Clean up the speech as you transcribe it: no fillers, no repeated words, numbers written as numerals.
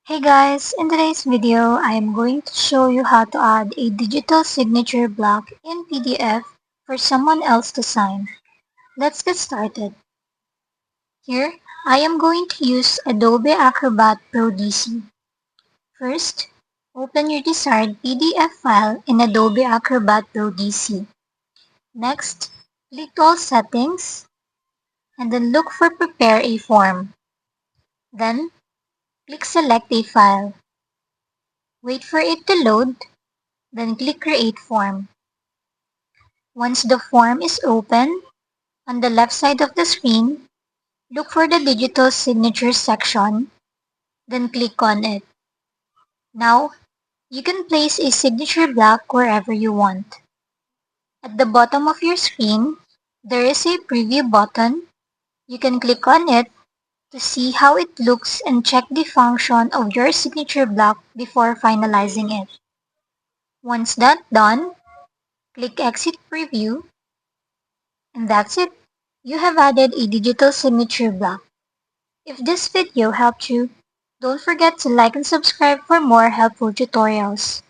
Hey guys, in today's video, I am going to show you how to add a digital signature block in PDF for someone else to sign. Let's get started. Here, I am going to use Adobe Acrobat Pro DC. First, open your desired PDF file in Adobe Acrobat Pro DC. Next, click All Settings, and then look for Prepare a Form. Then, click Select a File. Wait for it to load, then click Create Form. Once the form is open, on the left side of the screen, look for the digital signature section, then click on it. Now, you can place a signature block wherever you want. At the bottom of your screen, there is a preview button. You can click on it to see how it looks and check the function of your signature block before finalizing it. Once that's done, click Exit Preview, and that's it. You have added a digital signature block. If this video helped you, don't forget to like and subscribe for more helpful tutorials.